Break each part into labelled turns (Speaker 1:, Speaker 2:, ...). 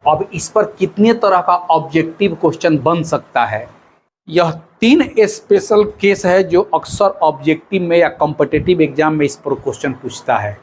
Speaker 1: अब इस पर कितने तरह का ऑब्जेक्टिव क्वेश्चन बन सकता है। यह 3 स्पेशल केस है जो अक्सर ऑब्जेक्टिव में या कॉम्पिटिटिव एग्जाम में इस पर क्वेश्चन पूछता है।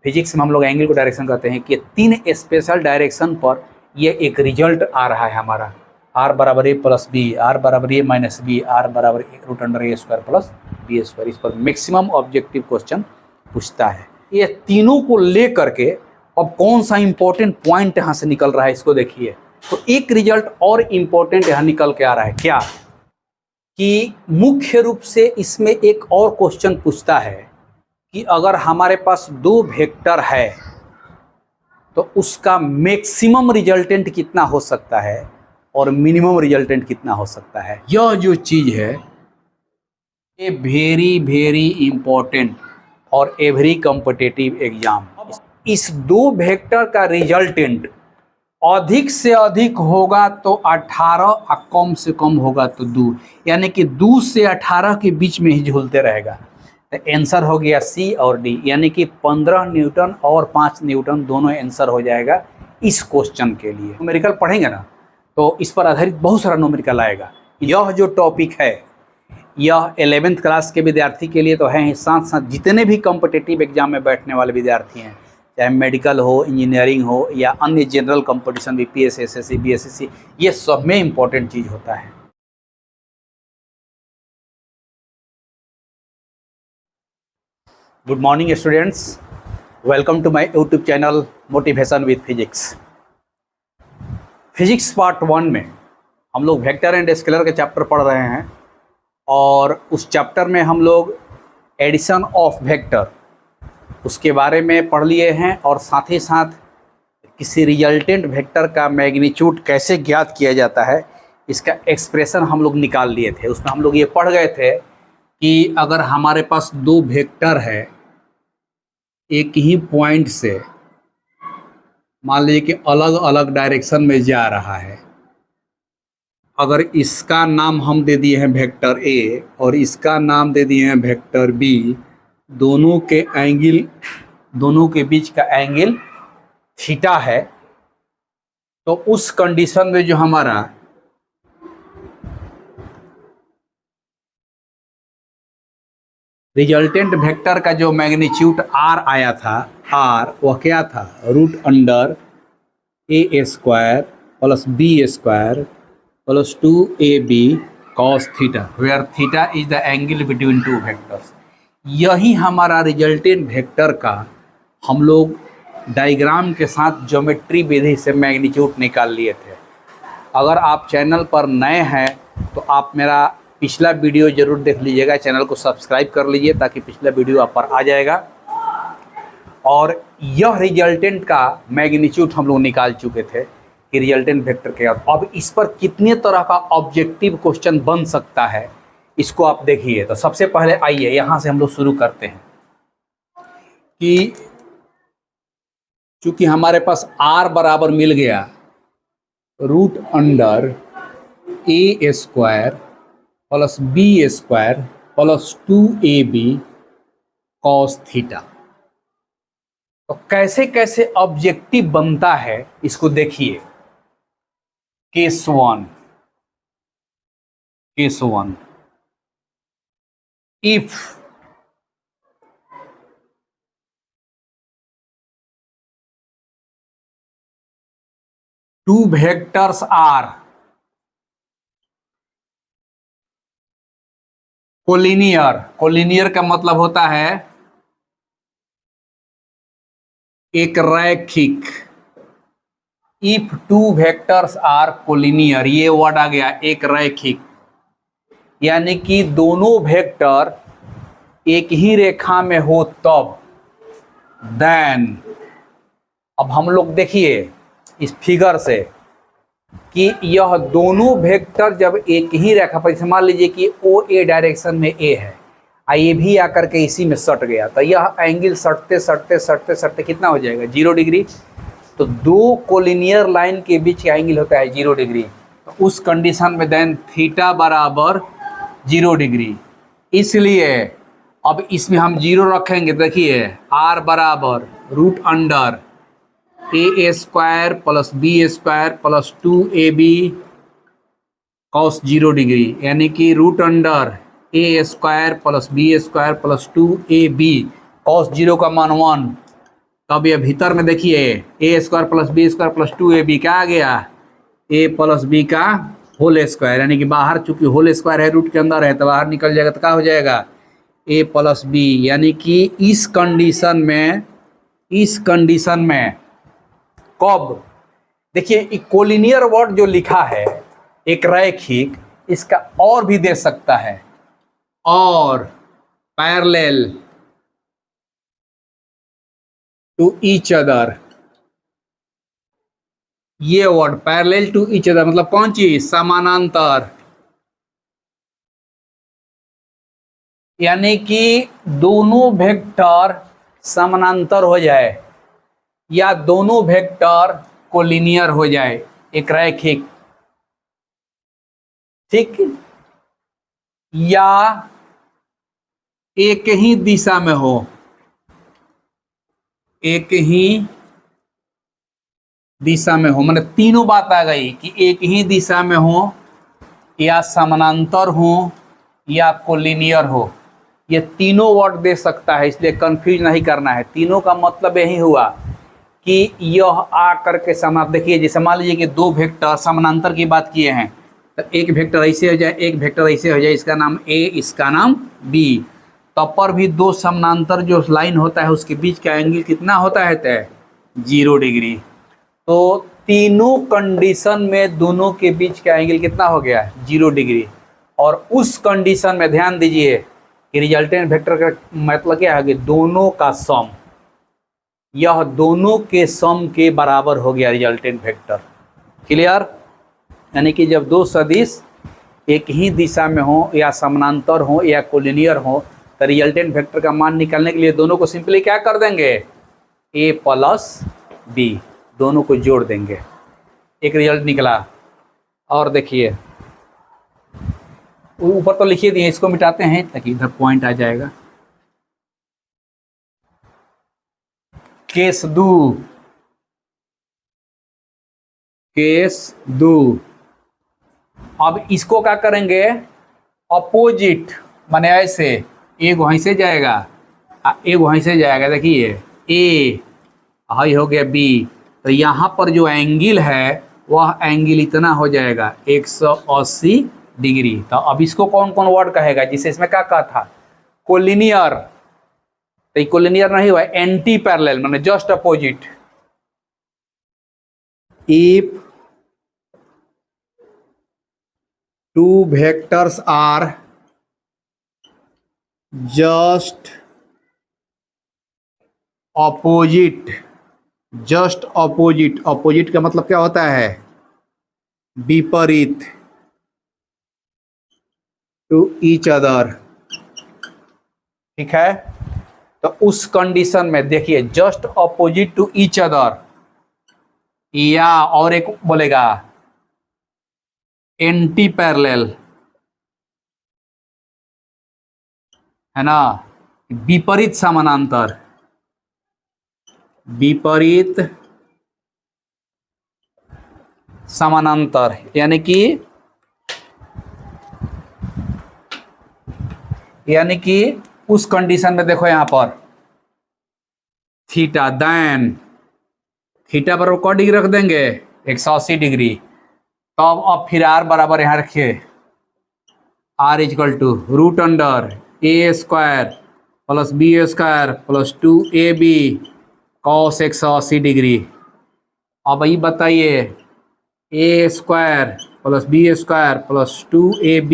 Speaker 1: फिजिक्स में हम लोग एंगल को डायरेक्शन कहते हैं कि 3 स्पेशल डायरेक्शन पर ये एक रिजल्ट आ रहा है हमारा, r बराबर a प्लस बी, r बराबर a माइनस बी, r बराबर रूट अंडर ए स्क्वायर प्लस बी स्क्वायर। इस पर मैक्सिमम ऑब्जेक्टिव क्वेश्चन पूछता है। ये तीनों को ले करके अब कौन सा इंपॉर्टेंट पॉइंट यहाँ से निकल रहा है इसको देखिए। तो एक रिजल्ट और इम्पोर्टेंट यहाँ निकल के आ रहा है, क्या कि मुख्य रूप से इसमें एक और क्वेश्चन पूछता है कि अगर हमारे पास 2 वेक्टर है तो उसका मैक्सिमम रिजल्टेंट कितना हो सकता है और मिनिमम रिजल्टेंट कितना हो सकता है। यह जो चीज़ है ये वेरी वेरी इंपॉर्टेंट और एवरी कॉम्पिटिटिव एग्जाम। इस 2 वेक्टर का रिजल्टेंट अधिक से अधिक होगा तो 18 और कम से कम होगा तो 2, यानी कि 2 से 18 के बीच में ही झूलते रहेगा। तो आंसर हो गया सी और डी, यानी कि 15 न्यूटन और 5 न्यूटन दोनों आंसर हो जाएगा इस क्वेश्चन के लिए। न्यूमेरिकल पढ़ेंगे ना तो इस पर आधारित बहुत सारा न्यूमेरिकल आएगा। यह जो टॉपिक है यह 11th क्लास के विद्यार्थी के लिए तो है ही, साथ साथ जितने भी कॉम्पिटिटिव एग्जाम में बैठने वाले विद्यार्थी हैं, चाहे मेडिकल हो, इंजीनियरिंग हो या अन्य general competition BPSC, SSC, BSSC, ये सब में इम्पोर्टेंट चीज़ होता है। Good morning students, welcome to my YouTube channel motivation with physics. Physics part 1 में हम लोग वेक्टर एंड स्केलर के चैप्टर पढ़ रहे हैं और उस चैप्टर में हम लोग एडिशन ऑफ वेक्टर उसके बारे में पढ़ लिए हैं और साथ ही साथ किसी रिजल्टेंट वेक्टर का मैग्नीट्यूड कैसे ज्ञात किया जाता है इसका एक्सप्रेशन हम लोग निकाल लिए थे। उसमें हम लोग ये पढ़ गए थे कि अगर हमारे पास 2 वेक्टर है एक ही पॉइंट से, मान लीजिए कि अलग अलग डायरेक्शन में जा रहा है, अगर इसका नाम हम दे दिए हैं वेक्टर ए और इसका नाम दे दिए हैं वेक्टर बी, दोनों के बीच का एंगल थीटा है, तो उस कंडीशन में जो हमारा रिजल्टेंट वेक्टर का जो मैग्नीट्यूड आर आया था, आर वह क्या था, root under A square plus B square plus 2ab cos theta, where theta is the angle between 2 vectors. यही हमारा रिजल्टेंट वेक्टर का हम लोग डायग्राम के साथ ज्योमेट्री विधि से मैग्नीट्यूड निकाल लिए थे। अगर आप चैनल पर नए हैं तो आप मेरा पिछला वीडियो ज़रूर देख लीजिएगा, चैनल को सब्सक्राइब कर लीजिए ताकि पिछला वीडियो आप पर आ जाएगा। और यह रिजल्टेंट का मैग्नीट्यूड हम लोग निकाल चुके थे कि रिजल्टेंट वेक्टर क्या। अब इस पर कितने तरह का ऑब्जेक्टिव क्वेश्चन बन सकता है इसको आप देखिए। तो सबसे पहले आइए यहाँ से हम लोग शुरू करते हैं कि चूंकि हमारे पास r बराबर मिल गया रूट अंडर ए square plus B square plus 2ab cos थीटा, तो कैसे कैसे ऑब्जेक्टिव बनता है इसको देखिए। Case one, if two vectors are collinear, collinear का मतलब होता है एक रैखिक। इफ 2 वेक्टर्स आर कोलिनियर, ये वर्ड आ गया एक रैखिक, यानी कि दोनों वेक्टर एक ही रेखा में हो तब, देन अब हम लोग देखिए इस फिगर से कि यह दोनों वेक्टर जब एक ही रेखा पर, मान लीजिए कि ओ ए डायरेक्शन में ए है, ये भी आकर के इसी में सट गया, तो यह एंगल सटते सटते सटते सटते कितना हो जाएगा, 0 डिग्री। तो 2 कोलिनियर लाइन के बीच का एंगल होता है 0 डिग्री। तो उस कंडीशन में देन थीटा बराबर 0 डिग्री। इसलिए अब इसमें हम 0 रखेंगे, देखिए r बराबर रूट अंडर ए square plus B square plus 2ab cos 0 डिग्री, यानी कि रूट अंडर ए square plus B square plus 2ab cos 0 का मान 1। तब ये भीतर में देखिए a square plus B square plus 2ab क्या आ गया, ए प्लस बी का होल स्क्वायर, यानी कि बाहर चूंकि होल स्क्वायर है रूट के अंदर है तो बाहर निकल जाएगा तो क्या हो जाएगा ए प्लस बी। यानी कि इस कंडीशन में कब देखिए कोलिनियर वर्ड जो लिखा है एक रैखिक, इसका और भी दे सकता है, और पैरेलल टू ईच अदर, ये word parallel to each other मतलब कौन चीज, समानांतर, यानी कि दोनों वेक्टर समानांतर हो जाए या दोनों वेक्टर कोलिनियर हो जाए, एक रैखिक, ठीक, या एक ही दिशा में हो, एक ही दिशा में हो, मतलब तीनों बात आ गई कि एक ही दिशा में हो या समानांतर हो या कोलिनियर हो, ये तीनों वर्ड दे सकता है, इसलिए कंफ्यूज नहीं करना है। तीनों का मतलब यही हुआ कि यह आ करके समान, देखिए जैसे मान लीजिए कि दो वेक्टर समानांतर की बात किए हैं, तो एक वेक्टर ऐसे हो जाए एक वेक्टर ऐसे हो जाए, इसका नाम ए इसका नाम बी, तब पर भी दो समानांतर जो लाइन होता है उसके बीच का एंगल कितना होता है तय 0 डिग्री। तो तीनों कंडीशन में दोनों के बीच का एंगल कितना हो गया 0 डिग्री, और उस कंडीशन में ध्यान दीजिए कि रिजल्टेंट वेक्टर का मतलब क्या है कि दोनों का सम, यह दोनों के सम के बराबर हो गया रिजल्टेंट वेक्टर। क्लियर, यानी कि जब दो सदिश एक ही दिशा में हो या समानांतर हो या कोलिनियर हो तो रिजल्टेंट वेक्टर का मान निकालने के लिए दोनों को सिंपली क्या कर देंगे, ए प्लस बी, दोनों को जोड़ देंगे, एक रिजल्ट निकला। और देखिए ऊपर तो लिखिए दिए, इसको मिटाते हैं ताकि इधर पॉइंट आ जाएगा। केस दो, अब इसको क्या करेंगे अपोजिट, माने ऐसे एक वहीं से जाएगा एक वहीं से जाएगा, देखिए ए हाई हो गया बी, तो यहाँ पर जो एंगल है वह एंगल इतना हो जाएगा 180 डिग्री। तो अब इसको कौन कौन वर्ड कहेगा, जिसे इसमें क्या कहा था कोलिनियर, तो कोलिनियर नहीं हुआ, एंटी पैरेलल माने just opposite. If two vectors are just opposite, just opposite, opposite का मतलब क्या होता है विपरीत, टू ईच अदर, ठीक है। तो उस कंडीशन में देखिए just opposite to each other, या और एक बोलेगा एंटी पैरेलल, है ना, विपरीत समानांतर, विपरीत समानांतर, यानी कि उस कंडीशन में देखो यहां पर थीटा, देन थीटा बराबर कौन डिग्री रख देंगे 180 डिग्री। तो अब फिर आर बराबर यहां रखिए, r equal to root under A square plus B square plus 2ab cos 180 डिग्री। अब ये बताइए a square plus B square plus 2ab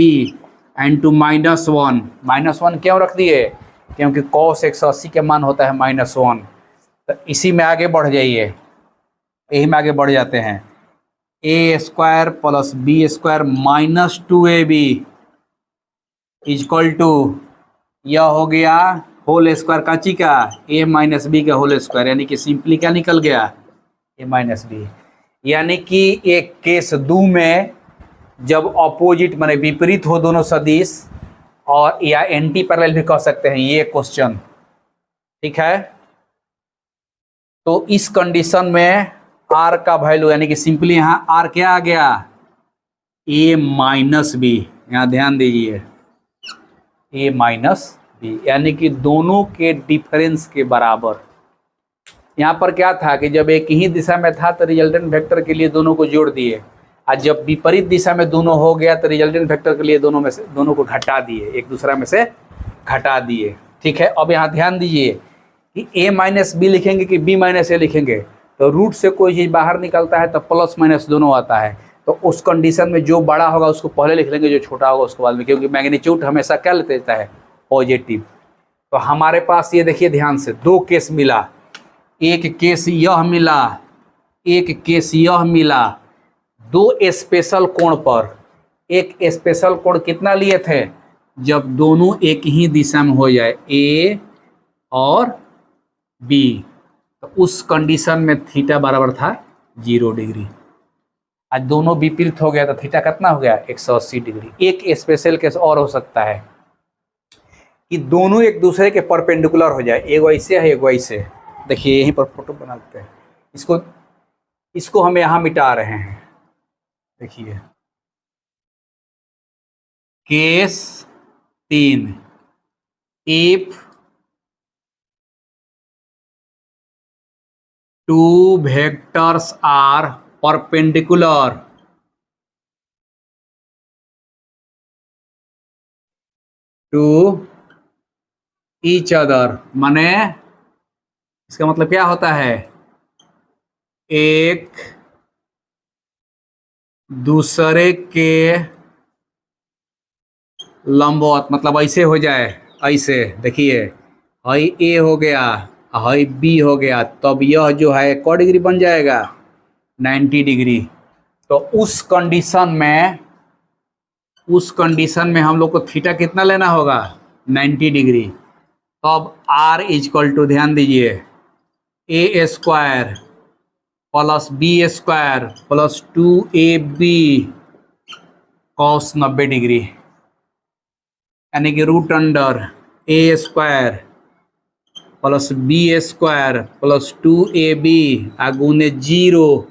Speaker 1: into -1, -1 क्यों रख दिए, क्योंकि कॉस 180 के मान होता है -1। तो इसी में आगे बढ़ जाइए, यही में आगे बढ़ जाते हैं, a square plus B square minus 2ab equal to यह हो गया होल स्क्वायर काची का a माइनस बी का होल स्क्वायर, यानी कि सिंपली क्या निकल गया a माइनस बी। यानी कि एक केस दो में जब अपोजिट माने विपरीत हो दोनों सदिश, और या एंटी पैरेलल भी कह सकते हैं ये क्वेश्चन, ठीक है। तो इस कंडीशन में आर का वैल्यू यानी कि सिंपली यहाँ आर क्या आ गया, ए माइनस बी। यहाँ ध्यान दीजिए, ए माइनस बी यानी कि दोनों के डिफरेंस के बराबर। यहाँ पर क्या था कि जब एक ही दिशा में था तो रिजल्टेंट वेक्टर के लिए दोनों को जोड़ दिए, और जब विपरीत दिशा में दोनों हो गया तो रिजल्टेंट वेक्टर के लिए दोनों को घटा दिए, एक दूसरा में से घटा दिए। ठीक है, अब यहाँ ध्यान दीजिए कि a माइनस बी लिखेंगे कि b माइनस ए लिखेंगे, तो रूट से कोई चीज़ बाहर निकलता है तो प्लस माइनस दोनों आता है। तो उस कंडीशन में जो बड़ा होगा उसको पहले लिख लेंगे, जो छोटा होगा उसको बाद में, क्योंकि मैग्नीट्यूड हमेशा क्या लेता है, पॉजिटिव। तो हमारे पास ये देखिए ध्यान से दो केस मिला, एक केस यह मिला, एक केस यह मिला, दो स्पेशल कोण पर। एक स्पेशल कोण कितना लिए थे, जब दोनों एक ही दिशा में हो जाए, ए और बी, तो उस कंडीशन में थीटा बराबर था 0 डिग्री। आज दोनों विपरीत हो गया तो थीटा कितना हो गया, 180 डिग्री। एक स्पेशल केस और हो सकता है कि दोनों एक दूसरे के परपेंडिकुलर हो जाए, एक वैसे है एक वैसे। देखिए यहीं पर फोटो बनाते हैं, इसको हम यहाँ मिटा रहे हैं। देखिए case 3, if two vectors are perpendicular to each other, माने इसका मतलब क्या होता है, एक दूसरे के लंबवत, मतलब ऐसे हो जाए, ऐसे देखिए हाई ए हो गया, हाई बी हो गया, तब यह जो है एक डिग्री बन जाएगा 90 डिग्री। तो उस कंडीशन में हम लोग को थीटा कितना लेना होगा, 90 डिग्री। तो अब आर इजक्वल टू, ध्यान दीजिए, a square plus B square plus 2ab cos 90 डिग्री, यानी कि रूट अंडर ए square plus B square plus 2ab आगुने 0,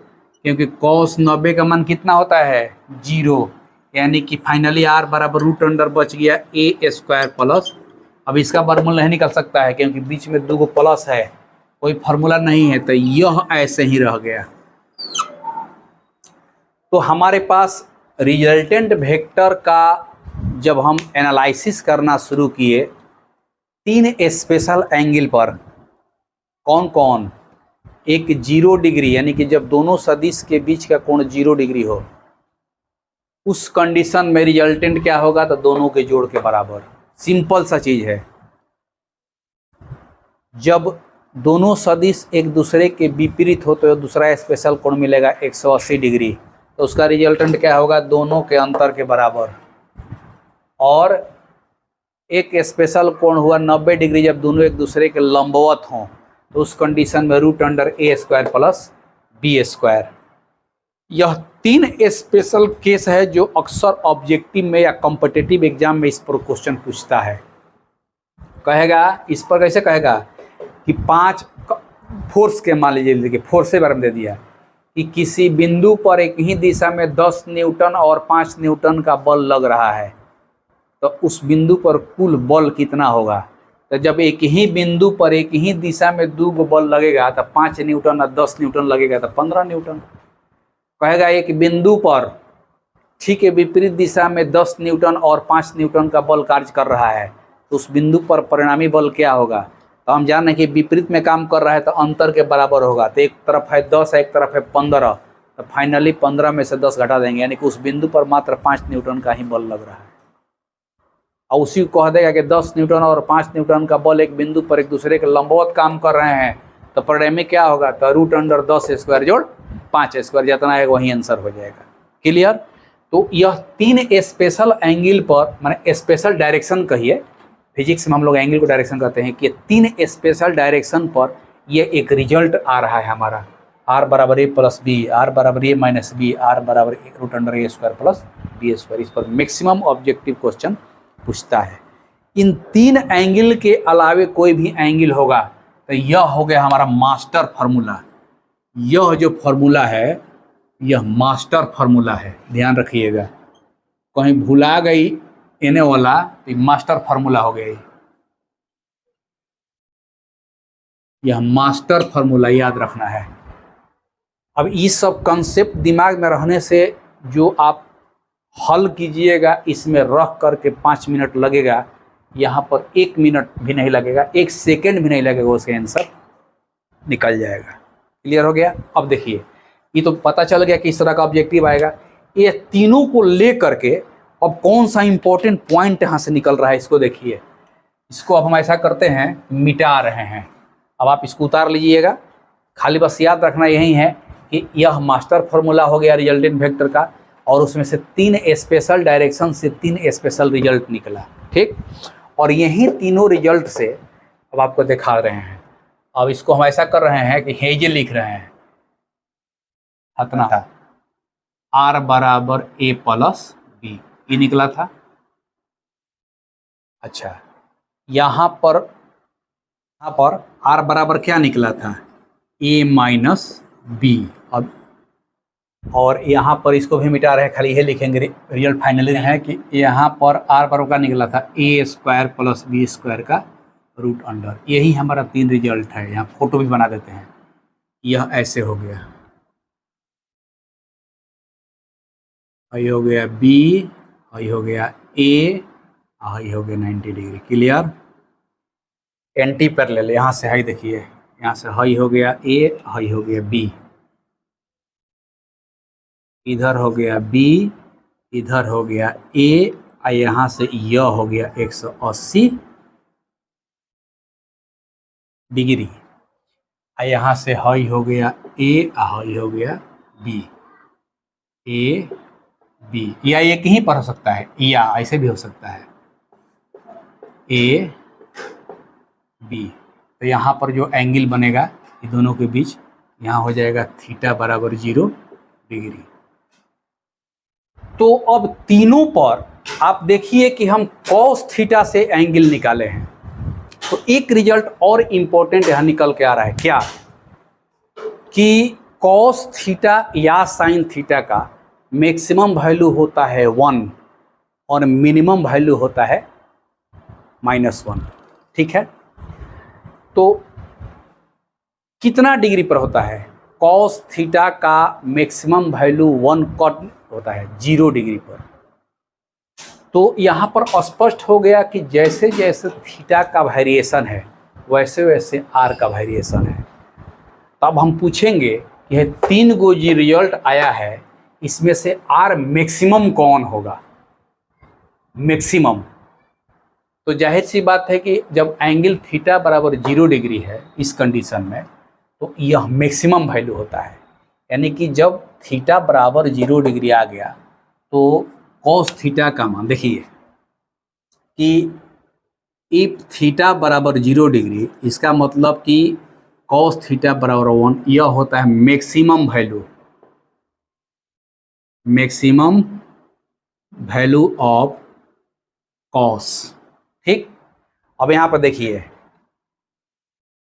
Speaker 1: क्योंकि कॉस 90 का मान कितना होता है, 0, यानी कि फाइनली आर बराबर रूट अंडर बच गया ए स्क्वायर प्लस, अब इसका वर्गमूल नहीं निकल सकता है क्योंकि बीच में दो प्लस है, कोई फार्मूला नहीं है, तो यह ऐसे ही रह गया। तो हमारे पास रिजल्टेंट वेक्टर का जब हम एनालिसिस करना शुरू किए, 3 स्पेशल एंगल पर, कौन कौन, एक 0 डिग्री यानी कि जब दोनों सदिश के बीच का कोण 0 डिग्री हो, उस कंडीशन में रिजल्टेंट क्या होगा, तो दोनों के जोड़ के बराबर। सिंपल सा चीज है, जब दोनों सदिश एक दूसरे के विपरीत हो तो दूसरा स्पेशल कोण मिलेगा 180 डिग्री, तो उसका रिजल्टेंट क्या होगा, दोनों के अंतर के बराबर। और एक स्पेशल कोण हुआ 90 डिग्री जब दोनों एक दूसरे के लंबवत हों, तो उस कंडीशन में रूट अंडर ए स्क्वायर प्लस बी स्क्वायर। यह 3 स्पेशल केस है जो अक्सर ऑब्जेक्टिव में या कॉम्पिटिटिव एग्जाम में इस पर क्वेश्चन पूछता है। कहेगा, इस पर कैसे कहेगा कि 5 फोर्स के, मान लीजिए देखिए फोर्स के बारे में दे दिया कि किसी बिंदु पर एक ही दिशा में 10 न्यूटन और 5 न्यूटन का बल लग रहा है, तो उस बिंदु पर कुल बल कितना होगा। तो जब एक ही बिंदु पर एक ही दिशा में 2 बल लगेगा तो 5 न्यूटन और 10 न्यूटन लगेगा तो 15 न्यूटन। कहेगा एक बिंदु पर ठीक है विपरीत दिशा में 10 न्यूटन और 5 न्यूटन का बल कार्य कर रहा है, तो उस बिंदु पर परिणामी बल क्या होगा। तो हम जान रहे हैं कि विपरीत में काम कर रहा है तो अंतर के बराबर होगा, तो एक तरफ है 10 एक तरफ है 15, तो फाइनली 15 में से 10 घटा देंगे, यानी कि उस बिंदु पर मात्र 5 न्यूटन का ही बल लग रहा है। और उसी को कह देगा कि 10 न्यूटन और 5 न्यूटन का बल एक बिंदु पर एक दूसरे के लंबवत काम कर रहे हैं, तो परिणामी क्या होगा, तो रूट अंडर 10 स्क्वायर जोड़ 5 स्क्वायर, जितना है वही आंसर हो जाएगा। क्लियर। तो यह 3 स्पेशल एंगल पर, माने स्पेशल डायरेक्शन कहिए, फिजिक्स में हम लोग एंगल को डायरेक्शन कहते हैं, कि 3 स्पेशल डायरेक्शन पर ये एक रिजल्ट आ रहा है हमारा, आर बराबर ए प्लस बी, आर बराबर ए माइनस बी, आर बराबर रूट अंडर ए स्क्वायर प्लस बी स्क्वायर। इस पर मैक्सिमम ऑब्जेक्टिव क्वेश्चन पूछता है। इन 3 एंगल के अलावे कोई भी एंगल होगा तो यह हो गया हमारा मास्टर फार्मूला। यह जो फार्मूला है यह मास्टर फार्मूला है, ध्यान रखिएगा, कहीं भुला गई एने वाला तो मास्टर फार्मूला हो गया। यह मास्टर फार्मूला याद रखना है। अब ये सब कंसेप्ट दिमाग में रहने से जो आप हल कीजिएगा इसमें रख करके 5 मिनट लगेगा, यहाँ पर 1 मिनट भी नहीं लगेगा, 1 सेकेंड भी नहीं लगेगा, उसका आंसर निकल जाएगा। क्लियर हो गया? अब देखिए ये तो पता चल गया कि इस तरह का ऑब्जेक्टिव आएगा। ये तीनों को ले करके अब कौन सा इंपॉर्टेंट पॉइंट यहाँ से निकल रहा है इसको देखिए। इसको अब हम ऐसा करते हैं, मिटा रहे हैं। अब आप इसको उतार लीजिएगा, खाली बस याद रखना यही है कि यह मास्टर फार्मूला हो गया रिजल्टेंट वेक्टर का, और उसमें से 3 स्पेशल डायरेक्शन से 3 स्पेशल रिजल्ट निकला, ठीक। और यही तीनों रिजल्ट से अब आपको दिखा रहे हैं। अब इसको हम ऐसा कर रहे हैं कि हेजे लिख रहे हैं, इतना था R बराबर A प्लस B, ये निकला था। अच्छा, यहाँ पर R बराबर क्या निकला था? A minus B। अब और यहाँ पर इसको भी मिटा रहे हैं, खाली ये लिखेंगे रिजल्ट फाइनली है कि यहाँ पर R बराबर का निकला था A square plus B square का रूट अंडर। यही हमारा 3 रिजल्ट है। यहाँ फोटो भी बना देते हैं। यह ऐसे हो गया, ये हो गया B, ये हो गया A, ये हो गया 90 डिग्री। क्लियर? एंटी पैरेलल यहाँ से हाई देखिए, यहाँ से हाई हो गया A, हाई हो गया B, इधर हो गया B, इधर हो गया A, यहाँ से यह हो गया 180 डिग्री, यहाँ से हाई हो गया A, हाई हो गया B, A B, या एक ही पर हो सकता है या ऐसे भी हो सकता है A B। तो यहाँ पर जो एंगल बनेगा ये दोनों के बीच, यहाँ हो जाएगा थीटा बराबर 0 डिग्री। तो अब तीनों पर आप देखिए कि हम कॉस थीटा से एंगल निकाले हैं। तो एक रिजल्ट और इम्पोर्टेंट यहाँ निकल के आ रहा है, क्या कि कॉस थीटा या साइन थीटा का मैक्सिमम वैल्यू होता है 1 और मिनिमम वैल्यू होता है -1, ठीक है। तो कितना डिग्री पर होता है? कॉस थीटा का मैक्सिमम वैल्यू 1 कट होता है 0 डिग्री पर। तो यहाँ पर स्पष्ट हो गया कि जैसे जैसे थीटा का वेरिएशन है वैसे वैसे आर का वेरिएशन है। तब हम पूछेंगे कि यह 3 गो जी रिजल्ट आया है, इसमें से आर मैक्सिमम कौन होगा? मैक्सिमम तो जाहिर सी बात है कि जब एंगल थीटा बराबर 0 डिग्री है इस कंडीशन में, तो यह मैक्सिमम वैल्यू होता है। यानी कि जब थीटा बराबर 0 डिग्री आ गया तो कॉस थीटा का मान देखिए कि इफ थीटा बराबर 0 डिग्री, इसका मतलब कि कॉस थीटा बराबर 1, यह होता है maximum value, maximum value of cos, ठीक। अब यहाँ पर देखिए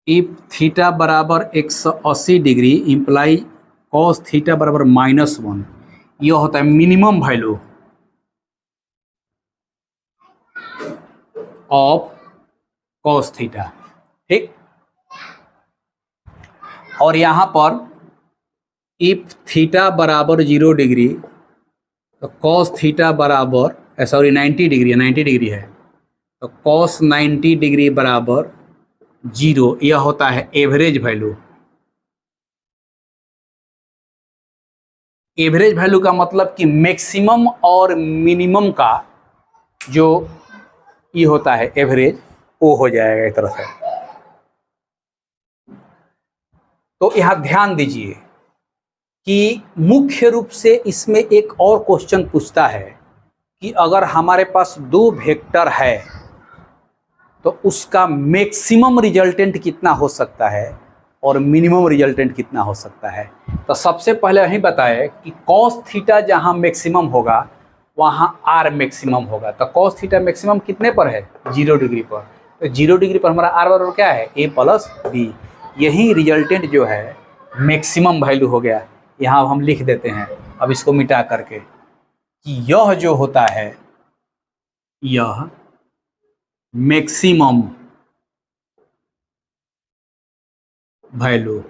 Speaker 1: इफ थीटा बराबर 180 डिग्री इंप्लाई कॉस थीटा बराबर -1, यह होता है minimum value of cos theta, ठीक। और यहाँ पर इफ थीटा बराबर 0 डिग्री तो कॉस थीटा बराबर 90 डिग्री है, तो कॉस 90 डिग्री बराबर 0, यह होता है एवरेज वैल्यू। एवरेज वैल्यू का मतलब कि मैक्सिमम और मिनिमम का जो ये होता है एवरेज, वो हो जाएगा एक तरह से। तो यहाँ ध्यान दीजिए कि मुख्य रूप से इसमें एक और क्वेश्चन पूछता है कि अगर हमारे पास 2 वेक्टर है तो उसका मैक्सिमम रिजल्टेंट कितना हो सकता है और मिनिमम रिजल्टेंट कितना हो सकता है। तो सबसे पहले यही बताए कि कॉस थीटा जहाँ मैक्सिमम होगा वहाँ आर मैक्सिमम होगा। तो कॉस थीटा मैक्सिमम कितने पर है? 0 डिग्री पर। तो 0 डिग्री पर हमारा आर बराबर क्या है, ए प्लस बी। यही रिजल्टेंट जो है मैक्सिमम वैल्यू हो गया। यहाँ हम लिख देते हैं अब इसको मिटा करके कि यह जो होता है यह maximum value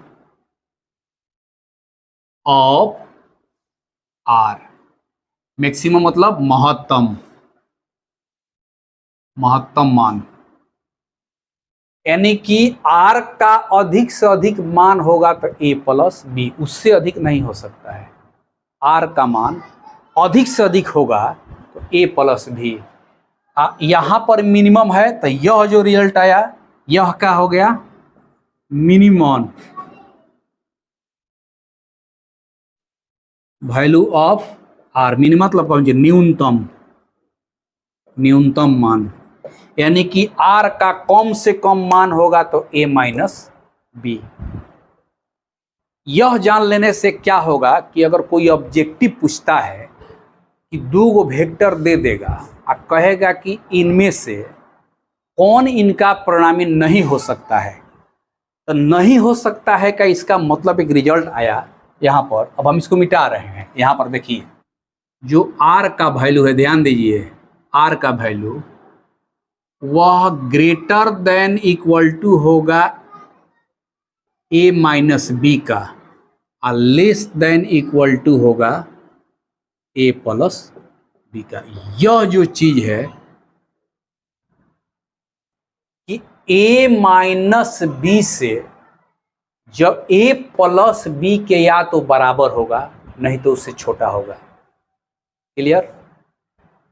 Speaker 1: of R. Maximum मतलब महत्तम मान, यानी कि आर का अधिक से अधिक मान होगा तो ए प्लस बी, उससे अधिक नहीं हो सकता है। आर का मान अधिक से अधिक होगा तो ए प्लस बी। यहाँ पर मिनिमम है तो यह जो रिजल्ट आया यह क्या हो गया, minimum value of R. Minimum मतलब न्यूनतम मान, यानी कि आर का कम से कम मान होगा तो ए माइनस बी। यह जान लेने से क्या होगा कि अगर कोई ऑब्जेक्टिव पूछता है कि 2 वेक्टर दे देगा और कहेगा कि इनमें से कौन इनका परिणामी नहीं हो सकता है, तो नहीं हो सकता है का इसका मतलब एक रिजल्ट आया यहाँ पर। अब हम इसको मिटा रहे हैं। यहाँ पर देखिए जो आर का वैल्यू है, ध्यान दीजिए, आर का वैल्यू वह ग्रेटर देन इक्वल टू होगा ए माइनस बी का और लेस देन इक्वल टू होगा ए प्लस बी का। यह जो चीज है कि ए माइनस बी से जब ए प्लस बी के या तो बराबर होगा नहीं तो उससे छोटा होगा, क्लियर,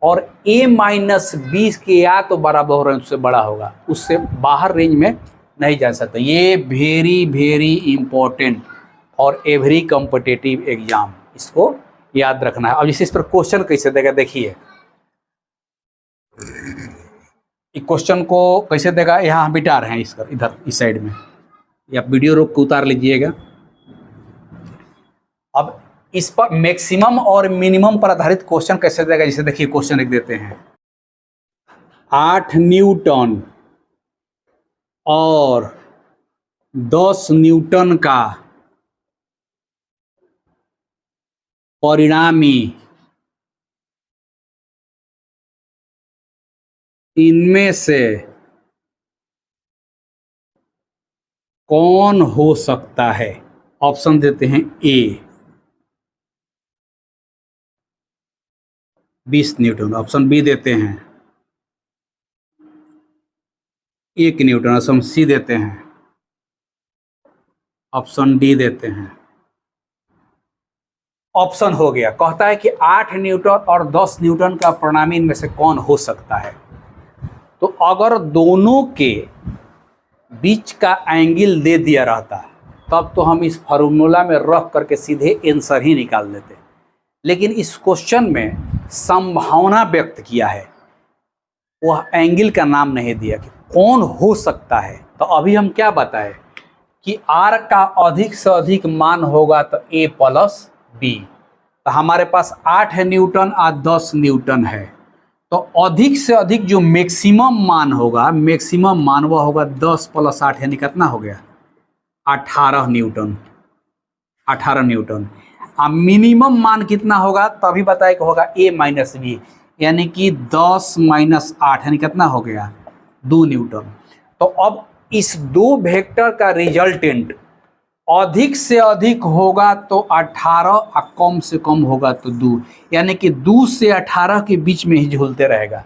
Speaker 1: और ए माइनस बी के या तो बराबर हो रहा है उससे बड़ा होगा, उससे बाहर रेंज में नहीं जा सकता। ये वेरी वेरी इंपॉर्टेंट और एवरी कॉम्पिटिटिव एग्जाम, इसको याद रखना है। अब जैसे इस पर क्वेश्चन कैसे देगा देखिए, इस क्वेश्चन को कैसे देगा, यहाँ हम बिठा रहे हैं इसका, इधर इस साइड में, या वीडियो रोक के उतार लीजिएगा। अब इस पर मैक्सिमम और मिनिमम पर आधारित क्वेश्चन कैसे देगा, जैसे देखिए क्वेश्चन लिख देते हैं 8 न्यूटन और 10 न्यूटन का परिणामी इनमें से कौन हो सकता है। ऑप्शन देते हैं ए 20 न्यूटन, ऑप्शन बी देते हैं 1 न्यूटन, ऑप्शन सी देते हैं, ऑप्शन डी देते हैं। ऑप्शन हो गया, कहता है कि 8 न्यूटन और 10 न्यूटन का परिणामी इनमें से कौन हो सकता है। तो अगर दोनों के बीच का एंगल दे दिया रहता तब तो हम इस फार्मूला में रख करके सीधे आंसर ही निकाल देते, लेकिन इस क्वेश्चन में संभावना व्यक्त किया है, वह एंगल का नाम नहीं दिया कि कौन हो सकता है। तो अभी हम क्या बताएं कि आर का अधिक से अधिक मान होगा तो ए प्लस बी। तो हमारे पास 8 न्यूटन और 10 न्यूटन है, तो अधिक से अधिक जो मैक्सिमम मान होगा, मैक्सिमम मान वह होगा 10 प्लस 8 यानी कितना हो गया 18 न्यूटन, 18 न्यूटन। अब मिनिमम मान कितना होगा तभी बताए कि होगा ए माइनस बी, यानी कि 10 माइनस 8 यानी कितना हो गया 2 न्यूटन। तो अब इस 2 वेक्टर का रिजल्टेंट अधिक से अधिक होगा तो 18 और कम से कम होगा तो 2, यानी कि 2 से 18 के बीच में ही झूलते रहेगा।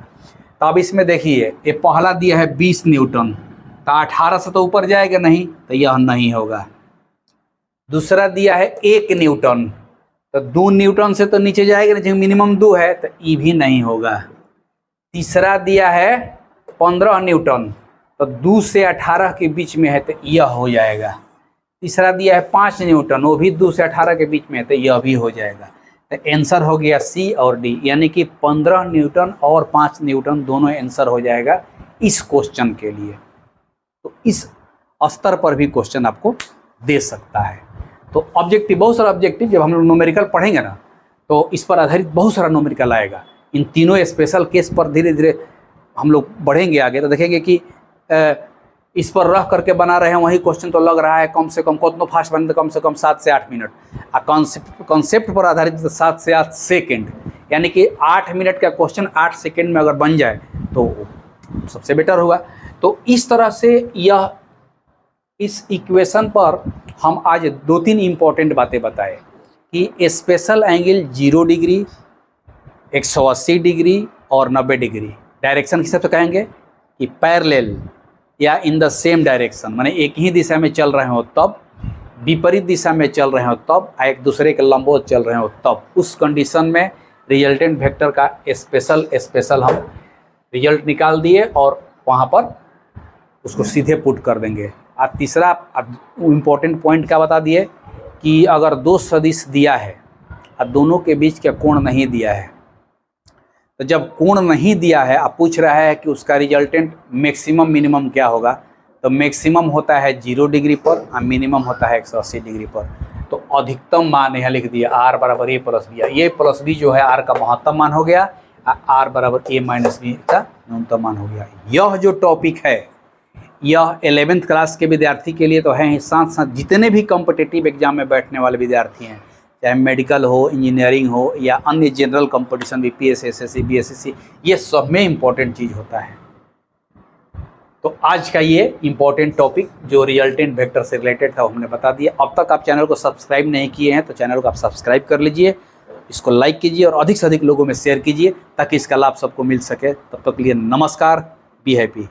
Speaker 1: तो अब इसमें देखिए ये पहला दिया है 20 न्यूटन, तो 18 से तो ऊपर जाएगा नहीं, तो यह नहीं होगा। दूसरा दिया है 1 न्यूटन, तो 2 न्यूटन से तो नीचे जाएगा नहीं, मिनिमम 2 है, तो ई भी नहीं होगा। तीसरा दिया है 15 न्यूटन, तो 2 से 18 के बीच में है, तो यह हो जाएगा। तीसरा दिया है 5 न्यूटन, वो भी 2 से 18 के बीच में है, तो यह भी हो जाएगा। तो आंसर हो गया सी और डी, यानी कि 15 न्यूटन और 5 न्यूटन दोनों आंसर हो जाएगा इस क्वेश्चन के लिए। तो इस स्तर पर भी क्वेश्चन आपको दे सकता है। तो ऑब्जेक्टिव, बहुत सारा ऑब्जेक्टिव जब हम लोग न्यूमेरिकल पढ़ेंगे ना, तो इस पर आधारित बहुत सारा न्यूमेरिकल आएगा। इन तीनों स्पेशल केस पर धीरे धीरे हम लोग बढ़ेंगे आगे, तो देखेंगे कि इस पर रह करके बना रहे हैं वही क्वेश्चन तो लग रहा है कम से कम कितना फास्ट बने तो कम से कम 7 से 8 मिनट, कॉन्सेप्ट पर आधारित 7 से 8 सेकेंड, यानी कि 8 मिनट का क्वेश्चन 8 सेकेंड में अगर बन जाए तो सबसे बेटर होगा। तो इस तरह से इस इक्वेशन पर हम आज 2-3 इम्पॉर्टेंट बातें बताए कि स्पेशल एंगल 0 डिग्री, 180 डिग्री और 90 डिग्री डायरेक्शन के हिसाब से कहेंगे कि पैरेलल या इन द सेम डायरेक्शन, माने एक ही दिशा में चल रहे हो तब, विपरीत दिशा में चल रहे हो तब, एक दूसरे के लंबवत चल रहे हो तब, उस कंडीशन में रिजल्टेंट वेक्टर का स्पेशल हम रिजल्ट निकाल दिए और वहाँ पर उसको सीधे पुट कर देंगे। और तीसरा इम्पोर्टेंट पॉइंट क्या बता दिए कि अगर 2 सदिश दिया है और दोनों के बीच का कोण नहीं दिया है, तो जब कोण नहीं दिया है आप पूछ रहा है कि उसका रिजल्टेंट मैक्सिमम मिनिमम क्या होगा, तो मैक्सिमम होता है 0 डिग्री पर और मिनिमम होता है 180 डिग्री पर। तो अधिकतम मान यहाँ लिख दिया r बराबर a प्लस बी, ये प्लस बी जो है r का महत्तम मान हो गया, r बराबर a माइनस बी का न्यूनतम मान हो गया। यह जो टॉपिक है यह 11th क्लास के विद्यार्थी के लिए तो है ही, साथ साथ जितने भी कॉम्पिटिटिव एग्जाम में बैठने वाले विद्यार्थी हैं, चाहे मेडिकल हो, इंजीनियरिंग हो या अन्य general competition BPSC, SSC, BSSC, ये सब में इम्पोर्टेंट चीज़ होता है। तो आज का ये इम्पोर्टेंट टॉपिक जो रिजल्टेंट वेक्टर से रिलेटेड था वो हमने बता दिया। अब तक आप चैनल को सब्सक्राइब नहीं किए हैं तो चैनल को आप सब्सक्राइब कर लीजिए, इसको लाइक कीजिए और अधिक से अधिक लोगों में शेयर कीजिए ताकि इसका लाभ सबको मिल सके। तब तक के लिए नमस्कार, बी हैप्पी।